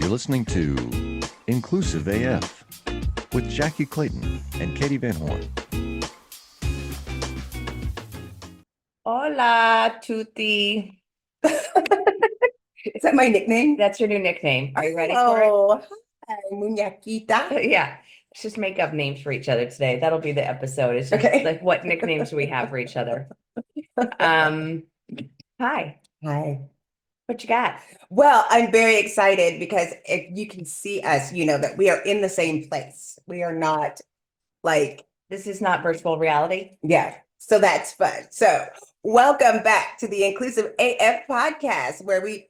You're listening to Inclusive AF with Jackye Clayton and Katee Van Horn. Hola, Tutti. Is that my nickname? That's your new nickname. Are you ready for it? Oh, hi, muñequita. Yeah. Let's just make up names for each other today. That'll be the episode. It's just Okay. like what nicknames do we have for each other? Hi. Hi. What you got? Well, I'm very excited because if you can see us, you know that we are in the same place. We are not like, This is not virtual reality. yeah, so that's fun. So welcome back to the Inclusive AF podcast, where we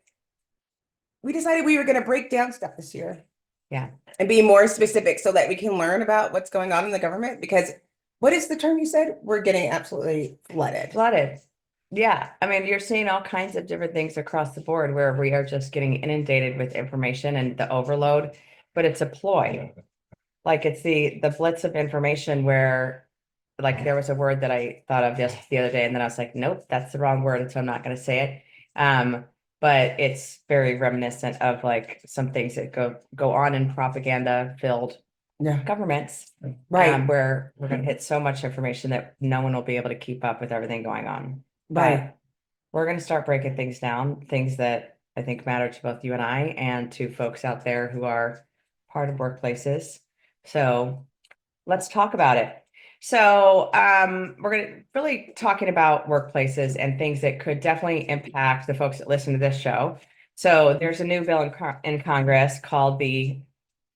decided we were going to break down stuff this year. Yeah. And be more specific so that we can learn about what's going on in the government. Because what is the term you said? We're getting absolutely flooded. Flooded. Yeah. I mean, you're seeing all kinds of different things across the board where we are just getting inundated with information and the overload, but it's a ploy. Like it's the blitz of information where like there was a word that I thought of just the other day, and then I was like, nope, that's the wrong word, and so I'm not going to say it. But it's very reminiscent of like some things that go on in propaganda filled governments, Right. where we're going to hit so much information that no one will be able to keep up with everything going on. Right. But we're going to start breaking things down, things that I think matter to both you and I, and to folks out there who are part of workplaces. So let's talk about it. So we're going to really talking about workplaces and things that could definitely impact the folks that listen to this show. So there's a new bill in Congress called the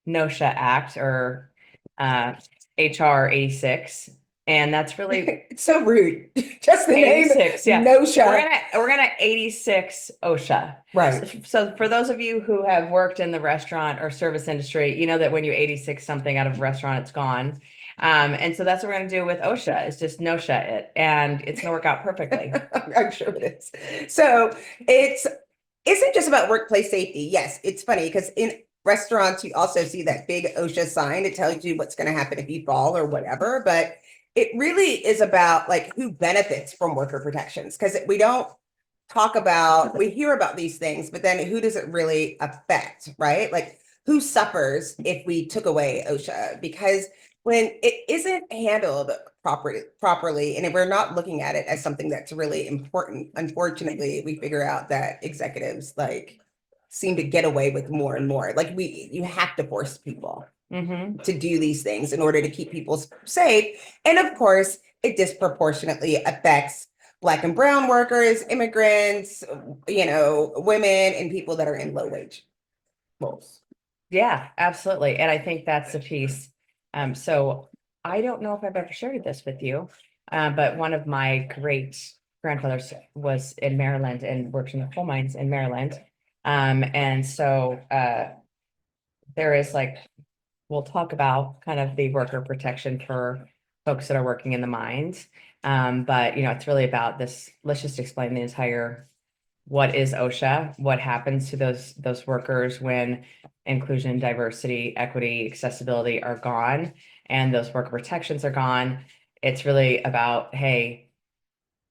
NOOSHA Act, or HR 86. And that's really It's so rude. Just the name. 86, yeah. NOOSHA. We're gonna 86 OSHA. Right. So for those of you who have worked in the restaurant or service industry, you know that when you 86 something out of a restaurant, it's gone. And so that's what we're gonna do with OSHA, is just NOOSHA it, and it's gonna work out perfectly. I'm sure it is. So it isn't just about workplace safety. Yes, it's funny because in restaurants, you also see that big OSHA sign. It tells you what's going to happen if you fall or whatever. But it really is about like who benefits from worker protections, because we don't talk about, we hear about these things, but then who does it really affect, right? Like who suffers if we took away OSHA? Because when it isn't handled properly, and if we're not looking at it as something that's really important, unfortunately, we figure out that executives like seem to get away with more and more. Like you have to force people to do these things in order to keep people safe. And of course, it disproportionately affects Black and brown workers, immigrants, you know, women, and people that are in low wage roles. Yeah, absolutely. And I think that's the piece. So I don't know if I've ever shared this with you, but one of my great grandfathers was in Maryland and worked in the coal mines in Maryland. And so there is like, we'll talk about kind of the worker protection for folks that are working in the mines. But you know, it's really about this. Let's just explain the entire, what is OSHA? What happens to those workers when inclusion, diversity, equity, accessibility are gone, and those worker protections are gone? It's really about, hey,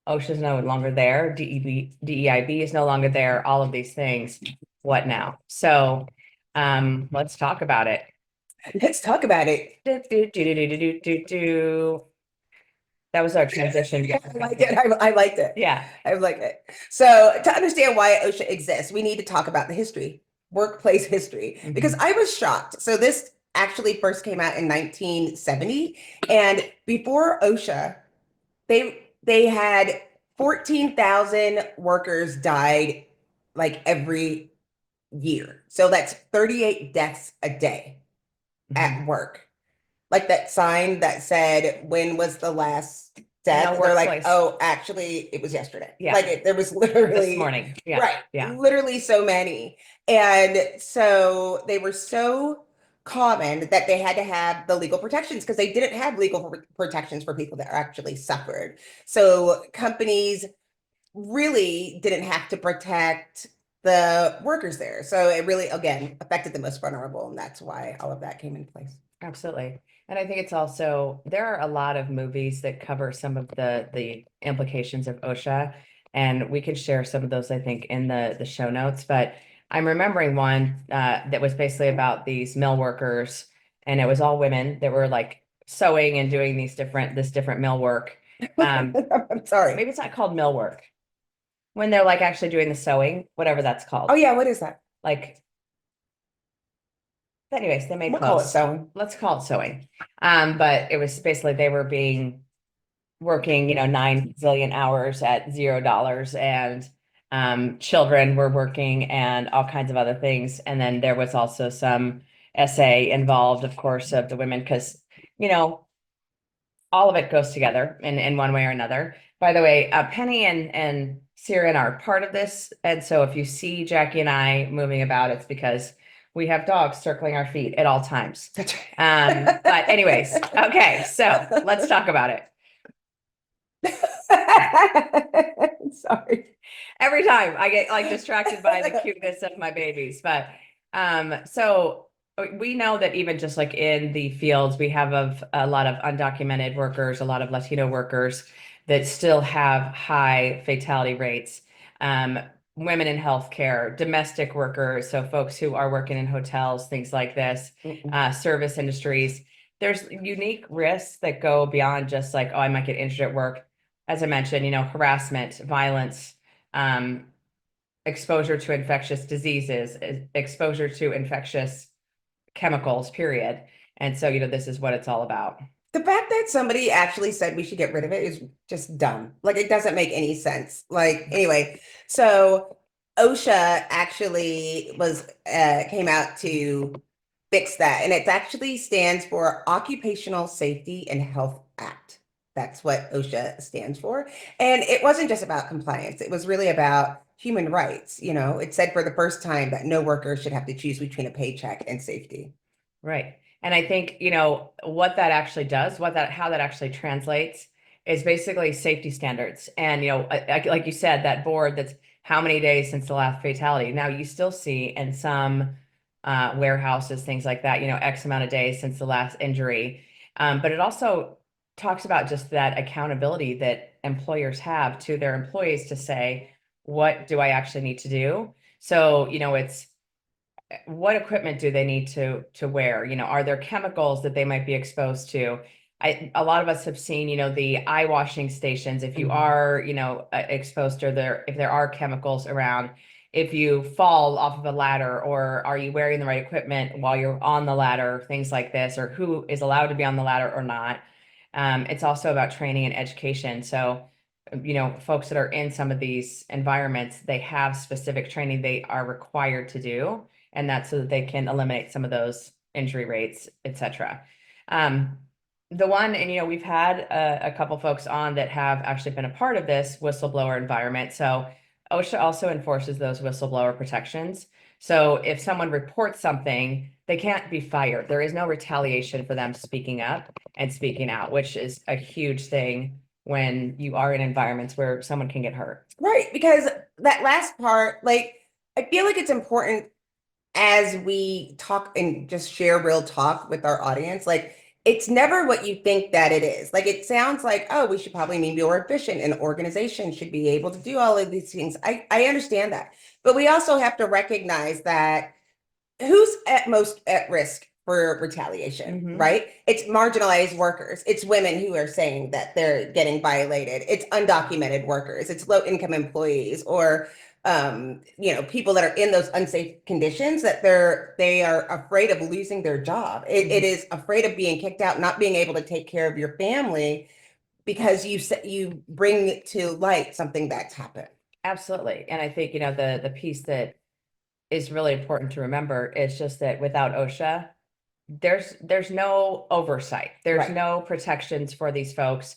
OSHA is no longer there, DEIB is no longer there, all of these things. What now? So let's talk about it. Let's talk about it. That was our transition. I like it. I liked it. Yeah. I like it. So to understand why OSHA exists, we need to talk about the history, workplace history, because I was shocked. So this actually first came out in 1970. And before OSHA, they had 14,000 workers died like every year. So that's 38 deaths a day at work. Like that sign that said, when was the last death? No They're like, workplace. oh, actually, it was yesterday. Yeah. Like there was literally This morning. Yeah. right. Yeah. Literally so many. And so they were so common that they had to have the legal protections, because they didn't have legal protections for people that actually suffered. So companies really didn't have to protect the workers there. So it really, again, affected the most vulnerable. And that's why all of that came into place. Absolutely. And I think it's also, there are a lot of movies that cover some of the implications of OSHA, and we can share some of those, I think, in the show notes. But I'm remembering one that was basically about these mill workers, and it was all women that were like sewing and doing this different mill work. I'm sorry. Maybe it's not called mill work when they're like actually doing the sewing, whatever that's called. Oh yeah, what is that? Like, anyways, they made We'll call it clothes. sewing. Let's call it sewing. But it was basically they were working, 9 zillion hours at $0, and children were working and all kinds of other things. And then there was also some essay involved, of course, of the women, because, all of it goes together in one way or another. By the way, Penny and Siren are part of this. And so if you see Jackye and I moving about, it's because we have dogs circling our feet at all times. That's right. But anyways, okay, so let's talk about it. Sorry. Every time I get like distracted by the cuteness of my babies. But so we know that even just like in the fields, we have a lot of undocumented workers, a lot of Latino workers that still have high fatality rates. Women in healthcare, domestic workers, so folks who are working in hotels, things like this, service industries. There's unique risks that go beyond just like, oh, I might get injured at work. As I mentioned, harassment, violence, exposure to infectious diseases, exposure to infectious chemicals, period. And so, this is what it's all about. The fact that somebody actually said we should get rid of it is just dumb. Like, it doesn't make any sense. Like, anyway, so OSHA actually came out to fix that. And it actually stands for Occupational Safety and Health Act. That's what OSHA stands for. And it wasn't just about compliance. It was really about human rights. It said for the first time that no worker should have to choose between a paycheck and safety. Right. And I think, what that actually does, how that actually translates is basically safety standards. And, like you said, that board that's how many days since the last fatality. Now you still see in some warehouses, things like that, X amount of days since the last injury. But it also talks about just that accountability that employers have to their employees to say, what do I actually need to do? So, it's what equipment do they need to wear? Are there chemicals that they might be exposed to? A lot of us have seen, the eye washing stations. If you are, exposed to if there are chemicals around, if you fall off of a ladder, or are you wearing the right equipment while you're on the ladder, things like this, or who is allowed to be on the ladder or not. It's also about training and education. So, folks that are in some of these environments, they have specific training they are required to do. And that's so that they can eliminate some of those injury rates, et cetera. The one, and we've had a couple folks on that have actually been a part of this whistleblower environment. So OSHA also enforces those whistleblower protections. So if someone reports something, they can't be fired. There is no retaliation for them speaking up and speaking out, which is a huge thing when you are in environments where someone can get hurt. Right, because that last part, like, I feel like it's important as we talk and just share real talk with our audience. Like, it's never what you think that it is. Like, it sounds like, oh, we should probably be more efficient, and organization should be able to do all of these things. I understand that. But we also have to recognize that who's most at risk for retaliation, right? It's marginalized workers. It's women who are saying that they're getting violated. It's undocumented workers. It's low income employees, or people that are in those unsafe conditions, that they are afraid of losing their job. It is afraid of being kicked out, not being able to take care of your family because you bring to light something that's happened. Absolutely. And I think, the piece that is really important to remember is just that without OSHA, there's no oversight. There's Right. no protections for these folks.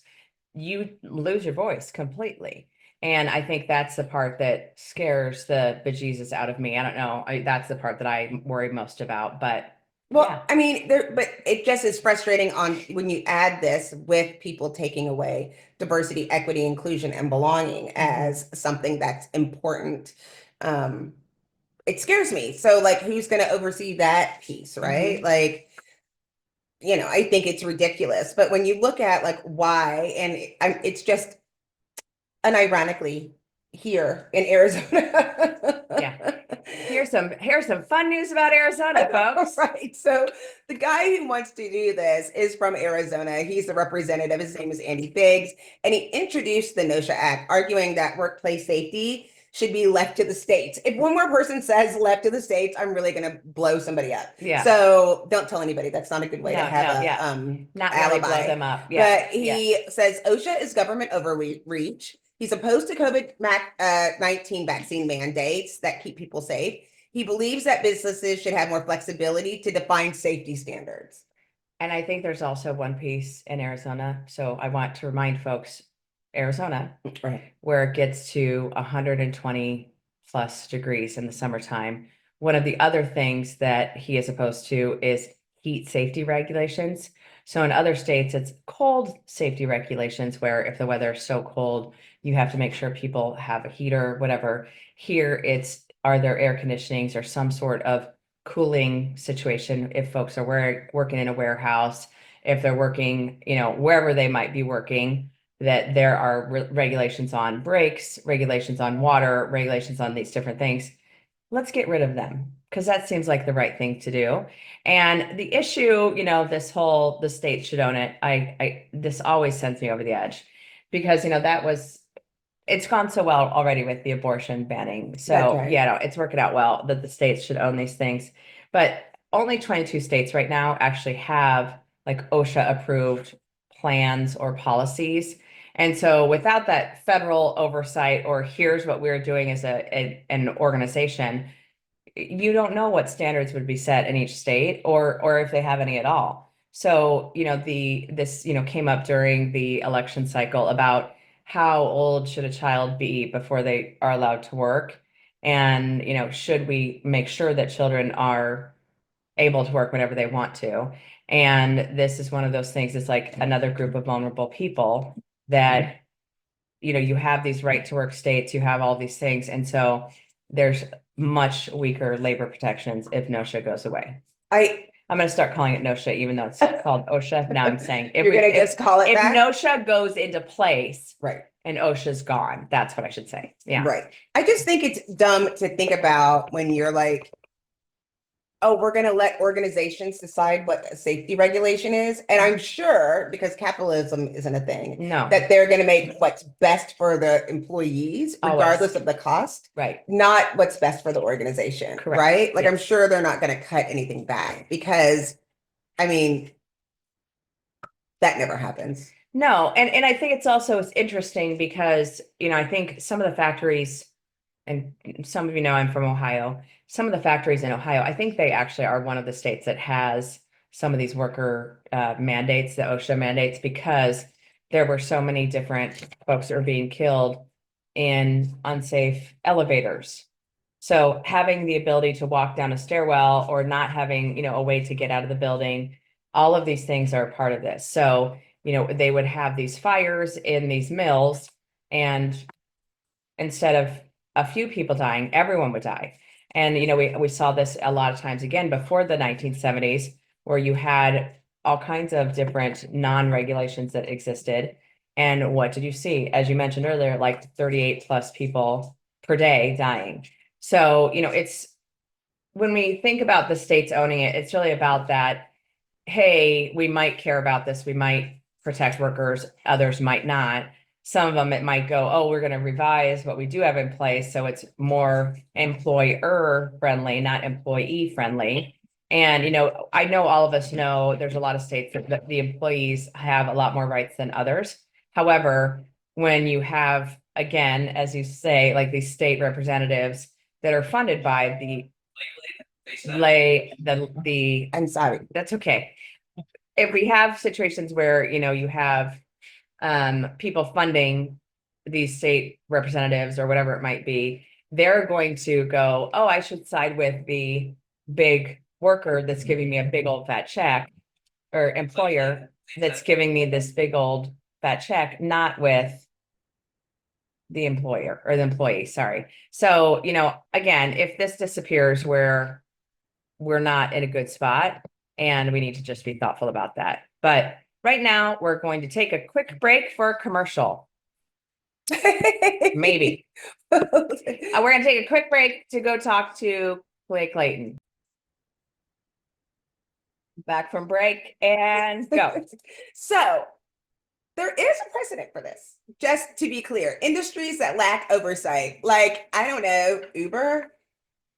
You lose your voice completely. And I think that's the part that scares the bejesus out of me. I don't know. That's the part that I worry most about. But Well, yeah. I mean, but it just is frustrating on when you add this with people taking away diversity, equity, inclusion, and belonging as something that's important. It scares me. So, like, who's going to oversee that piece, right? Like, I think it's ridiculous. But when you look at like why, and it's just unironically here in Arizona. Yeah. Here's some fun news about Arizona, folks. Right. So the guy who wants to do this is from Arizona. He's the representative. His name is Andy Biggs, and he introduced the NOOSHA Act, arguing that workplace safety should be left to the states. If one more person says left to the states, I'm really going to blow somebody up. Yeah. So don't tell anybody. That's not a good way to No, have no, a yeah. Not really blow alibi. them up. Yeah. But he says OSHA is government overreach. He's opposed to COVID-19 vaccine mandates that keep people safe. He believes that businesses should have more flexibility to define safety standards. And I think there's also one piece in Arizona. So I want to remind folks, Arizona, Right. where it gets to 120 plus degrees in the summertime. One of the other things that he is opposed to is heat safety regulations. So in other states, it's cold safety regulations where if the weather is so cold, you have to make sure people have a heater, whatever. Here, it's are there air conditionings or some sort of cooling situation if folks are working in a warehouse, if they're working, wherever they might be working, that there are regulations on breaks, regulations on water, regulations on these different things. Let's get rid of them because that seems like the right thing to do. And the issue, the state should own it. This always sends me over the edge because, it's gone so well already with the abortion banning. So That's right. yeah, no, it's working out well that the states should own these things. But only 22 states right now actually have like OSHA approved plans or policies. And so without that federal oversight or here's what we're doing as an organization, you don't know what standards would be set in each state or if they have any at all. So, this came up during the election cycle about how old should a child be before they are allowed to work? And, should we make sure that children are able to work whenever they want to? And this is one of those things, it's like another group of vulnerable people that, you have these right to work states, you have all these things. And so there's much weaker labor protections if NOSHA goes away. I'm going to start calling it NOSHA, even though it's called OSHA. Now I'm saying You're going to just call it if that? NOSHA goes into place, Right. and OSHA's gone, that's what I should say. Yeah. Right. I just think it's dumb to think about when you're like, oh, we're going to let organizations decide what a safety regulation is. And I'm sure, because capitalism isn't a thing, No. that they're going to make what's best for the employees, Always. regardless of the cost, Right. not what's best for the organization. Correct. Right? Like, Yes. I'm sure they're not going to cut anything back because, I mean, that never happens. No, and I think it's interesting because, I think some of the factories, and some of I'm from Ohio, some of the factories in Ohio, I think they actually are one of the states that has some of these worker mandates, the OSHA mandates, because there were so many different folks that were being killed in unsafe elevators. So having the ability to walk down a stairwell or not having, a way to get out of the building, all of these things are a part of this. So, they would have these fires in these mills, and instead of a few people dying, everyone would die. And, we saw this a lot of times again before the 1970s, where you had all kinds of different non-regulations that existed. And what did you see? As you mentioned earlier, like 38 plus people per day dying. So, it's when we think about the states owning it, it's really about that. Hey, we might care about this. We might protect workers. Others might not. Some of them, it might go, oh, we're going to revise what we do have in place. So it's more employer friendly, not employee friendly. And, I know all of us know there's a lot of states that the employees have a lot more rights than others. However, when you have, again, as you say, like these state representatives that are funded by I'm sorry. that's okay. If we have situations where, you have people funding these state representatives or whatever it might be, they're going to go, oh, I should side with the big worker that's giving me a big old fat check, or employer that's giving me this big old fat check, not with the employer or the employee, sorry. So, again, if this disappears, where we're not in a good spot, and we need to just be thoughtful about that. But right now, we're going to take a quick break for a commercial. Maybe. We're gonna take a quick break to go talk to Clayton. Back from break and go. So there is a precedent for this. Just to be clear, industries that lack oversight, like, I don't know, Uber,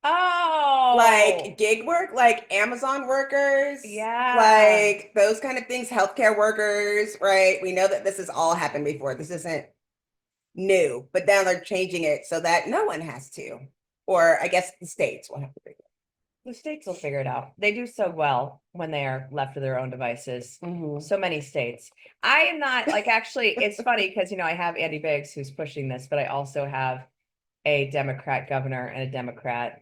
Oh, like gig work, like Amazon workers, yeah, like those kind of things, healthcare workers, right? We know that this has all happened before. This isn't new, but now they're changing it so that no one has to. Or I guess the states will have to figure the states will figure it out. They do so well when they are left to their own devices. it. Mhm. So many states. I am not like, actually, it's funny because, you know, I have Andy Biggs who's pushing this, but I also have a Democrat governor and a Democrat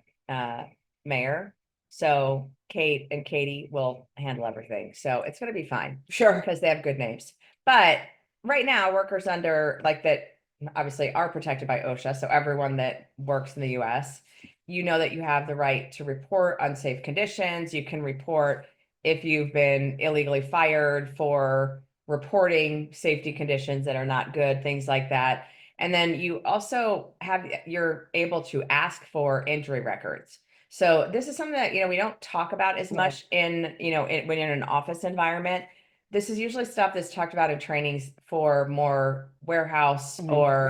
mayor. So Kate and Katie will handle everything. So it's going to be fine Sure. because they have good names. But right now, workers under like that obviously are protected by OSHA. So everyone that works in the US, you know that you have the right to report unsafe conditions. You can report if you've been illegally fired for reporting safety conditions that are not good, things like that. And then you also have, you're able to ask for injury records. So this is something that, you know, we don't talk about as much in, you know, when you're in an office environment. This is usually stuff that's talked about in trainings for more warehouse or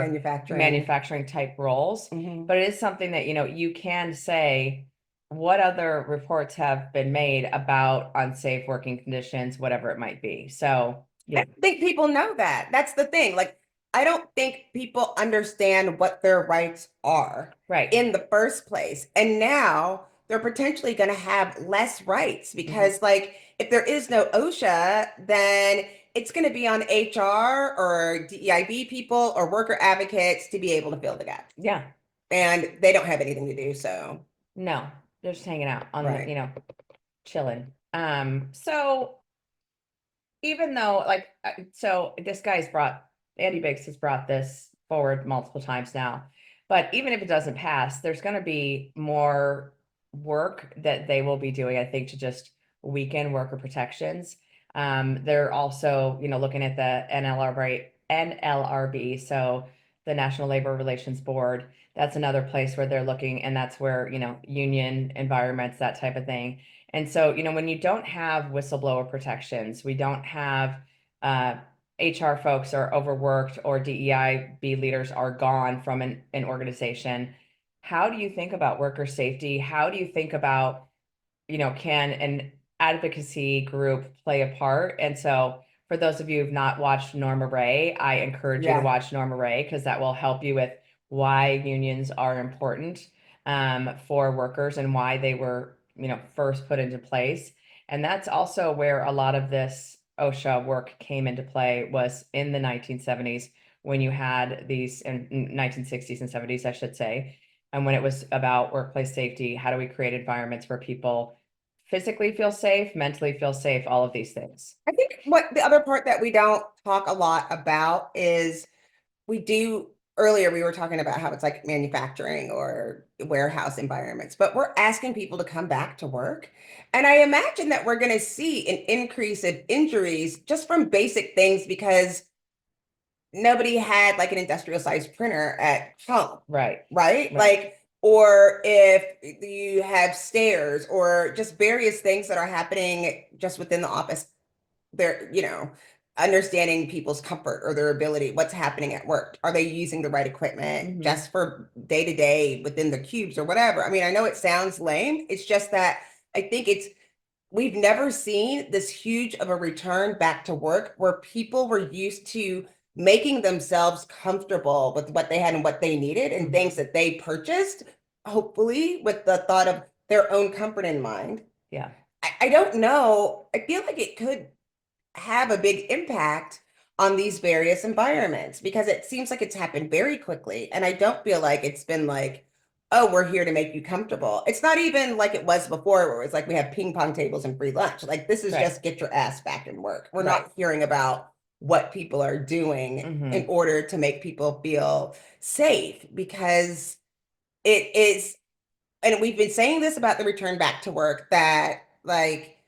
manufacturing type roles. But it is something that, you know, you can say what other reports have been made about unsafe working conditions, whatever it might be. So I don't think people know that. That's the thing. Like, I don't think people understand what their rights are right. in the first place. And now they're potentially going to have less rights because, like, if there is no OSHA, then it's going to be on HR or DEIB people or worker advocates to be able to fill the gap. Yeah. And they don't have anything to do. So, no, they're just hanging out on right. the, you know, chilling. So even though like, so this guy's brought, Andy Biggs has brought this forward multiple times now, but even if it doesn't pass, there's going to be more work that they will be doing, I think, to just weaken worker protections. They're also, you know, looking at the NLRB, so the National Labor Relations Board. That's another place where they're looking, and that's where, you know, union environments, that type of thing. And so, you know, when you don't have whistleblower protections, we don't have HR folks are overworked or DEIB leaders are gone from an organization. How do you think about worker safety? How do you think about, you know, can an advocacy group play a part? And so for those of you who've not watched Norma Ray, I encourage you to watch Norma Ray because that will help you with why unions are important for workers and why they were, you know, first put into place. And that's also where a lot of this OSHA work came into play, was in the 1970s when you had these, in 1960s and 70s, I should say, and when it was about workplace safety. How do we create environments where people physically feel safe, mentally feel safe, all of these things? I think what the other part that we don't talk a lot about is earlier we were talking about how it's like manufacturing or warehouse environments, but we're asking people to come back to work. And I imagine that we're going to see an increase of injuries just from basic things because nobody had like an industrial sized printer at home. Right. Like, or if you have stairs or just various things that are happening just within the office, they're, you know, understanding people's comfort or their ability, what's happening at work. Are they using the right equipment just for day to day within the cubes or whatever? I mean, I know it sounds lame. It's just that I think we've never seen this huge of a return back to work where people were used to making themselves comfortable with what they had and what they needed and things that they purchased, hopefully with the thought of their own comfort in mind. Yeah. I don't know. I feel like it could have a big impact on these various environments because it seems like it's happened very quickly. And I don't feel like it's been like, oh, we're here to make you comfortable. It's not even like it was before where it's like we have ping pong tables and free lunch. Like this is just get your ass back in work. We're not hearing about what people are doing in order to make people feel safe because it is, and we've been saying this about the return back to work, that like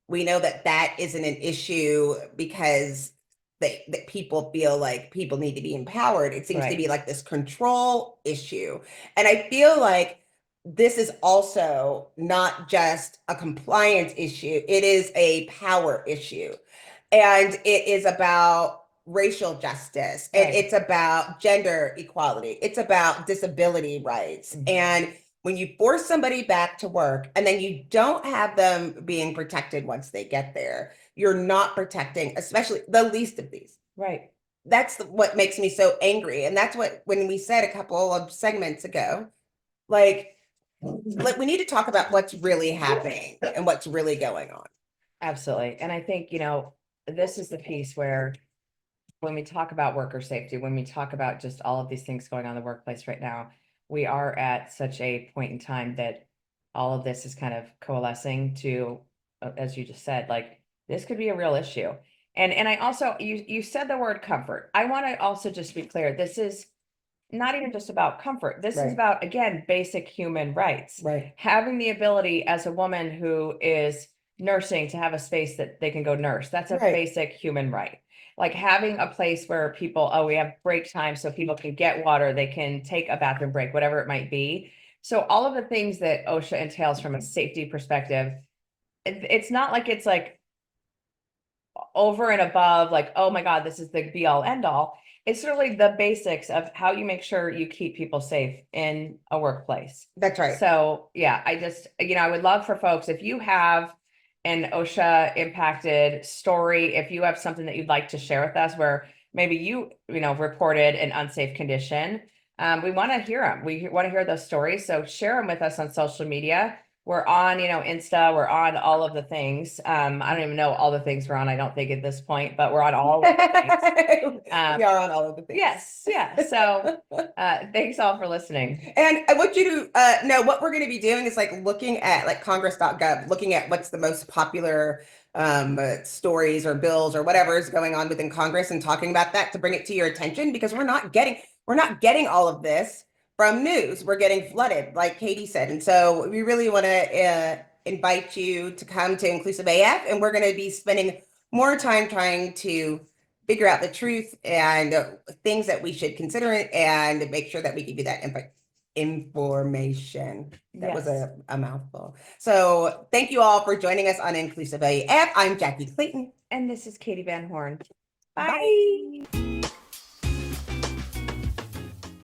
we know that that isn't an issue because that people feel like people need to be empowered. It seems to Right. be like this control issue. And I feel like this is also not just a compliance issue, it is a power issue. And it is about racial justice, and Right. it's about gender equality, it's about disability rights. Mhm. And when you force somebody back to work and then you don't have them being protected once they get there, you're not protecting, especially the least of these. Right. That's what makes me so angry. And that's what, when we said a couple of segments ago, like we need to talk about what's really happening and what's really going on. Absolutely. And I think, this is the piece where when we talk about worker safety, when we talk about just all of these things going on in the workplace right now, we are at such a point in time that all of this is kind of coalescing to, as you just said, like this could be a real issue. And I also, you said the word comfort. I want to also just be clear, this is not even just about comfort. This is Right. about, again, basic human rights. Right. Having the ability as a woman who is nursing to have a space that they can go nurse. That's a Right. basic human right. Like having a place where people, oh, we have break time so people can get water, they can take a bathroom break, whatever it might be. So all of the things that OSHA entails from a safety perspective, it's not like it's like over and above, like, oh my God, this is the be all end all. It's really the basics of how you make sure you keep people safe in a workplace. That's right. So yeah, I just, I would love for folks, if you have an OSHA impacted story, if you have something that you'd like to share with us where maybe you reported an unsafe condition, we want to hear them. We want to hear those stories. So share them with us on social media. We're on, Insta, we're on all of the things. I don't even know all the things we're on, I don't think at this point, but we're on all of the things. We are on all of the things. Yes, yeah. So thanks all for listening. And I want you to know what we're going to be doing is like looking at like congress.gov, looking at what's the most popular stories or bills or whatever is going on within Congress and talking about that to bring it to your attention, because we're not getting all of this from news. We're getting flooded, like Katee said. And so we really want to invite you to come to Inclusive AF, and we're going to be spending more time trying to figure out the truth and things that we should consider and make sure that we give you that information. That was Yes. a mouthful. So thank you all for joining us on Inclusive AF. I'm Jackye Clayton. And this is Katie Van Horn. Bye.